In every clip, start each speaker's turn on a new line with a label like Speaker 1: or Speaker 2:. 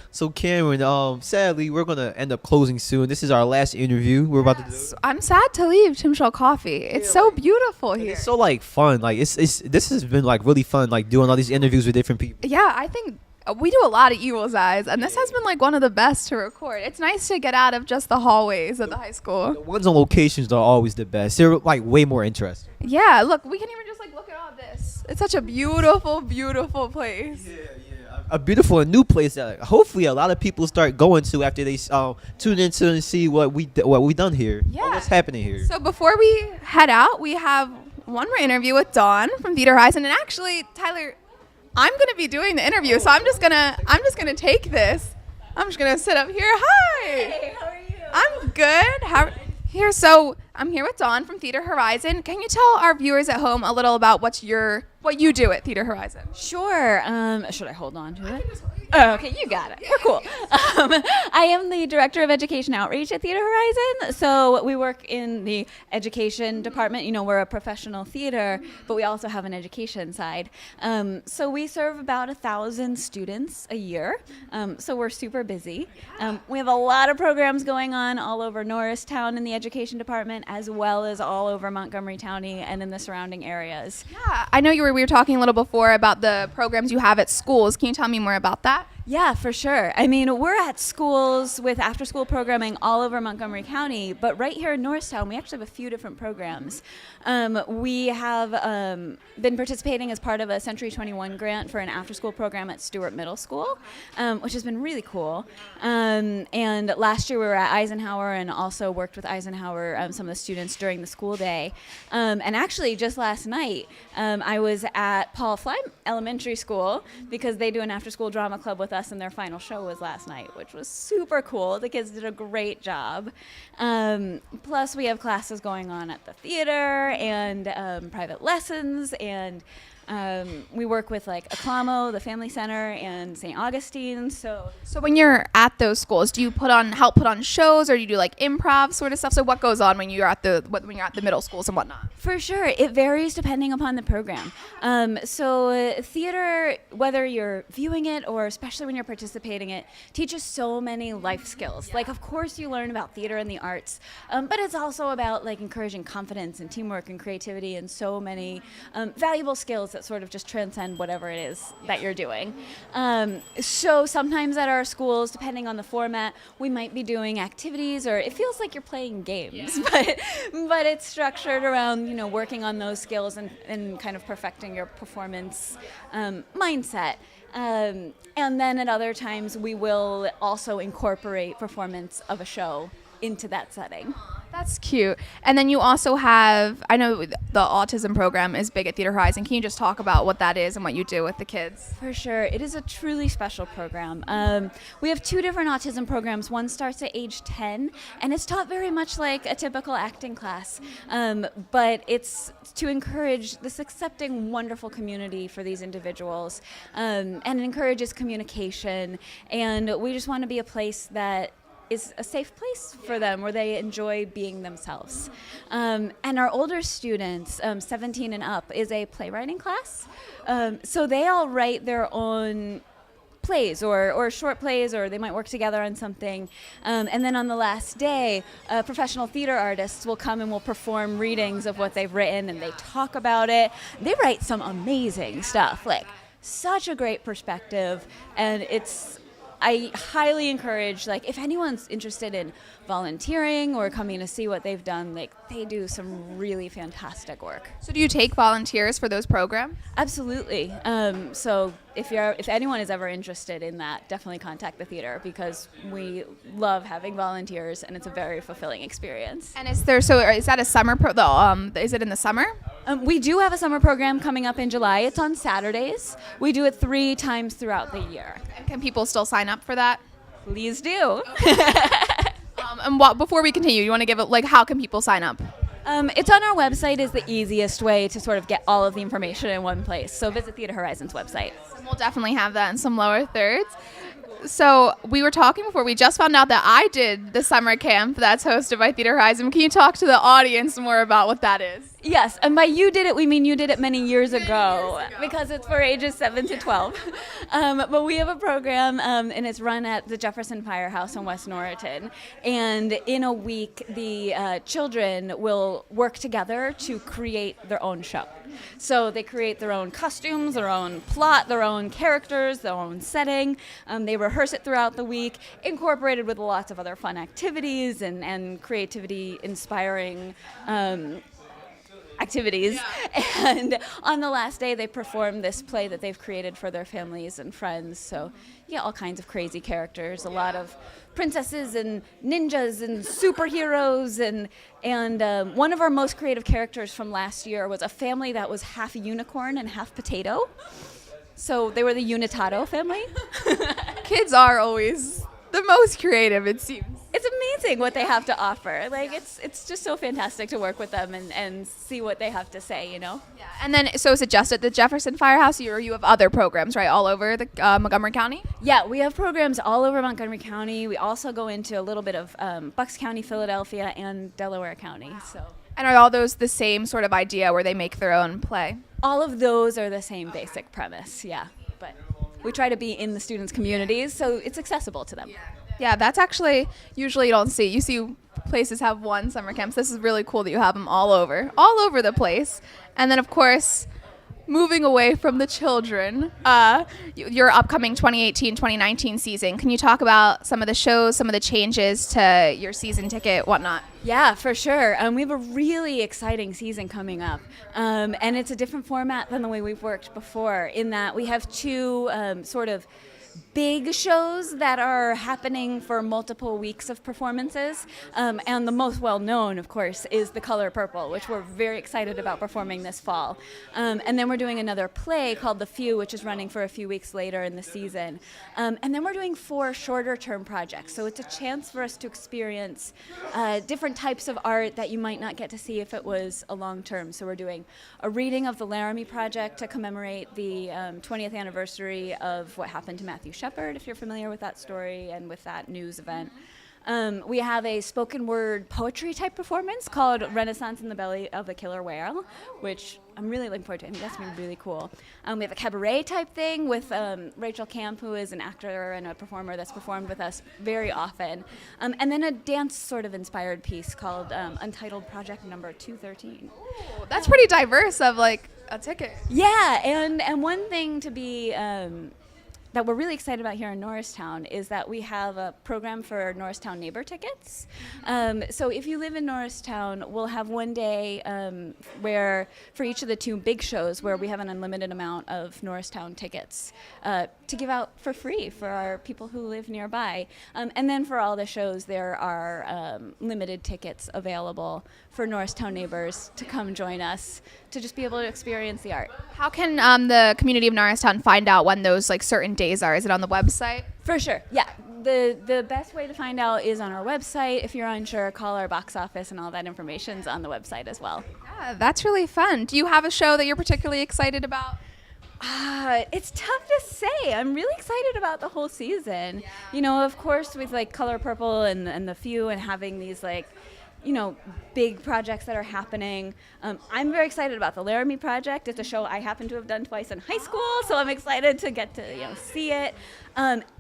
Speaker 1: So Cameron, sadly, we're gonna end up closing soon. This is our last interview we're about to do.
Speaker 2: I'm sad to leave Chimchal Coffee. It's so beautiful here.
Speaker 1: It's so like fun. Like it's this has been like really fun. Like doing all these interviews with different people.
Speaker 2: Yeah, I think we do a lot of Eagles Eyes, and this has been like one of the best to record. It's nice to get out of just the hallways of the high
Speaker 1: The
Speaker 2: school.
Speaker 1: ones on locations are always the best. They're like way more interesting.
Speaker 2: Yeah, look, we can even just like look at all this. It's such a beautiful, beautiful place.
Speaker 1: A beautiful and new place that hopefully a lot of people start going to after they tune into and see what we done here.
Speaker 2: Yeah.
Speaker 1: What's happening here.
Speaker 2: So before we head out, we have one more interview with Dawn from Theater Horizon, and actually, Tyler, I'm gonna be doing the interview, so I'm just gonna take this. I'm just gonna sit up here. Hi.
Speaker 3: Hey, how are you?
Speaker 2: I'm good. So I'm here with Dawn from Theater Horizon. Can you tell our viewers at home a little about what you do at Theater Horizon?
Speaker 3: Sure. Should I hold on to it? Oh, okay, you got it. We're cool. I am the Director of Education Outreach at Theater Horizon. So we work in the education department. You know, we're a professional theater, but we also have an education side. So we serve about 1,000 students a year. So we're super busy. We have a lot of programs going on all over Norristown in the education department, as well as all over Montgomery County and in the surrounding areas.
Speaker 2: Yeah, I know we were talking a little before about the programs you have at schools. Can you tell me more about that?
Speaker 3: Yeah, for sure. I mean, we're at schools with after-school programming all over Montgomery County, but right here in Norristown, we actually have a few different programs. We have been participating as part of a Century 21 grant for an after-school program at Stewart Middle School, which has been really cool. And last year we were at Eisenhower and also worked with Eisenhower, some of the students during the school day. And actually, just last night, I was at Paul Fly Elementary School because they do an after-school drama club with us, and their final show was last night, which was super cool. The kids did a great job. Plus, we have classes going on at the theater and private lessons, and we work with like Aclamo, the Family Center, and St. Augustine. So
Speaker 2: when you're at those schools, do you help put on shows, or do you do like improv sort of stuff? So what goes on when you're at the middle schools and whatnot?
Speaker 3: For sure, it varies depending upon the program. So theater, whether you're viewing it or especially when you're participating in it, teaches so many life skills. Like, of course, you learn about theater and the arts, but it's also about like encouraging confidence and teamwork and creativity and so many valuable skills that sort of just transcend whatever it is that you're doing. So sometimes at our schools, depending on the format, we might be doing activities, or it feels like you're playing games, but it's structured around, working on those skills and kind of perfecting your performance mindset. And then at other times, we will also incorporate performance of a show into that setting.
Speaker 2: That's cute. And then you also have, I know the autism program is big at Theater Horizon. Can you just talk about what that is and what you do with the kids?
Speaker 3: For sure. It is a truly special program. We have two different autism programs. One starts at age 10, and it's taught very much like a typical acting class. But it's to encourage this accepting, wonderful community for these individuals. And it encourages communication. And we just want to be a place that is a safe place for them where they enjoy being themselves. And our older students, 17 and up, is a playwriting class. So they all write their own plays or short plays, or they might work together on something. And then on the last day, professional theater artists will come and will perform readings of what they've written, and they talk about it. They write some amazing stuff, like such a great perspective, and I highly encourage, like, if anyone's interested in volunteering or coming to see what they've done, like, they do some really fantastic work.
Speaker 2: So do you take volunteers for those programs?
Speaker 3: Absolutely. So if anyone is ever interested in that, definitely contact the theater, because we love having volunteers, and it's a very fulfilling experience.
Speaker 2: And is that a summer is it in the summer?
Speaker 3: We do have a summer program coming up in July. It's on Saturdays. We do it 3 times throughout the year.
Speaker 2: And can people still sign up for that?
Speaker 3: Please do.
Speaker 2: And before we continue, you want to give it, like, how can people sign up?
Speaker 3: It's on our website is the easiest way to sort of get all of the information in one place. So visit Theater Horizon's website.
Speaker 2: And we'll definitely have that in some lower thirds. So we were talking before. We just found out that I did the summer camp that's hosted by Theater Horizon. Can you talk to the audience more about what that is?
Speaker 3: Yes, and by you did it, we mean you did it many years ago, because it's for ages 7 to 12. But we have a program, and it's run at the Jefferson Firehouse in West Norristown. And in a week, the children will work together to create their own show. So they create their own costumes, their own plot, their own characters, their own setting. They rehearse it throughout the week, incorporated with lots of other fun activities and creativity-inspiring activities. And on the last day, they perform this play that they've created for their families and friends. So yeah, all kinds of crazy characters, a lot of princesses and ninjas and superheroes, and one of our most creative characters from last year was a family that was half unicorn and half potato. So they were the Unitato family.
Speaker 2: Kids are always the most creative, it seems.
Speaker 3: It's amazing what they have to offer. Like, it's just so fantastic to work with them and see what they have to say, you know?
Speaker 2: Yeah. And then, so is it just at the Jefferson Firehouse, or you have other programs, right, all over the Montgomery County?
Speaker 3: Yeah, we have programs all over Montgomery County. We also go into a little bit of Bucks County, Philadelphia, and Delaware County. So.
Speaker 2: And are all those the same sort of idea where they make their own play?
Speaker 3: All of those are the same basic premise, yeah. But we try to be in the students' communities, so it's accessible to them.
Speaker 2: Yeah, that's actually, usually you don't see. You see places have one summer camps. This is really cool that you have them all over the place. And then, of course, moving away from the children, your upcoming 2018-2019 season, can you talk about some of the shows, some of the changes to your season ticket, whatnot?
Speaker 3: Yeah, for sure. We have a really exciting season coming up. And it's a different format than the way we've worked before, in that we have two sort of big shows that are happening for multiple weeks of performances. And the most well-known, of course, is The Color Purple, which we're very excited about performing this fall. And then we're doing another play called The Few, which is running for a few weeks later in the season. And then we're doing 4 shorter-term projects. So it's a chance for us to experience different types of art that you might not get to see if it was a long-term. So we're doing a reading of the Laramie Project to commemorate the 20th anniversary of what happened to Matthew Shepard, if you're familiar with that story and with that news event. We have a spoken word poetry type performance called Renaissance in the Belly of a Killer Whale, which I'm really looking forward to. I think that's going to be really cool. We have a cabaret type thing with Rachel Camp, who is an actor and a performer that's performed with us very often. And then a dance sort of inspired piece called Untitled Project Number 213.
Speaker 2: Ooh, that's pretty diverse of like a ticket.
Speaker 3: Yeah, and one thing to be that we're really excited about here in Norristown is that we have a program for Norristown neighbor tickets. So if you live in Norristown, we'll have one day where for each of the 2 big shows where we have an unlimited amount of Norristown tickets to give out for free for our people who live nearby. And then for all the shows, there are limited tickets available for Norristown neighbors to come join us to just be able to experience the art.
Speaker 2: How can the community of Norristown find out when those like certain days are? Is it on the website?
Speaker 3: For sure, yeah. The best way to find out is on our website. If you're unsure, call our box office, and all that information's on the website as well.
Speaker 2: Yeah, that's really fun. Do you have a show that you're particularly excited about?
Speaker 3: It's tough to say. I'm really excited about the whole season. Yeah. You know, of course, with like Color Purple and The Few and having these like, you know, big projects that are happening. I'm very excited about the Laramie Project. It's a show I happen to have done twice in high school, so I'm excited to get to see it.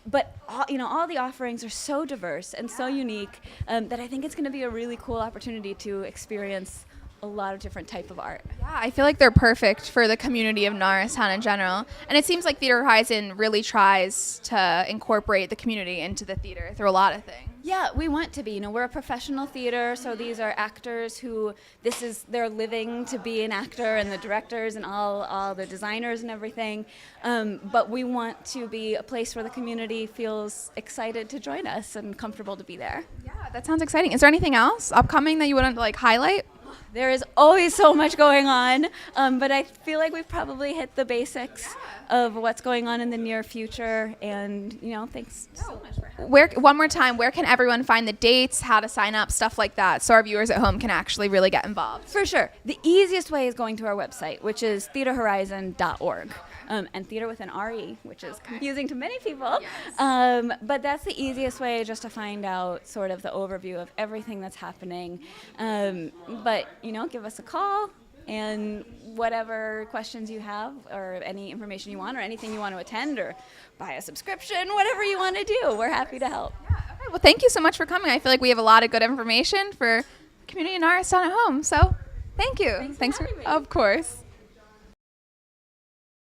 Speaker 3: But all the offerings are so diverse and so unique that I think it's going to be a really cool opportunity to experience a lot of different type of art.
Speaker 2: Yeah, I feel like they're perfect for the community of Norristown in general. And it seems like Theater Horizon really tries to incorporate the community into the theater through a lot of things.
Speaker 3: Yeah, we want to be. We're a professional theater, so these are actors who this is their living to be an actor, and the directors and all the designers and everything. But we want to be a place where the community feels excited to join us and comfortable to be there.
Speaker 2: Yeah, that sounds exciting. Is there anything else upcoming that you want to like highlight?
Speaker 3: There is always so much going on, but I feel like we've probably hit the basics of what's going on in the near future, and thanks so much for having me.
Speaker 2: One more time, where can everyone find the dates, how to sign up, stuff like that, so our viewers at home can actually really get involved?
Speaker 3: For sure. The easiest way is going to our website, which is theaterhorizon.org. and theater with an RE, which is confusing to many people. But that's the easiest way just to find out sort of the overview of everything that's happening. But, give us a call. And whatever questions you have or any information you want or anything you want to attend or buy a subscription, whatever you want to do, we're happy to help.
Speaker 2: Yeah, okay. Well, thank you so much for coming. I feel like we have a lot of good information for community in Norristown at home. So thank you.
Speaker 3: Thanks for having me.
Speaker 2: Of course.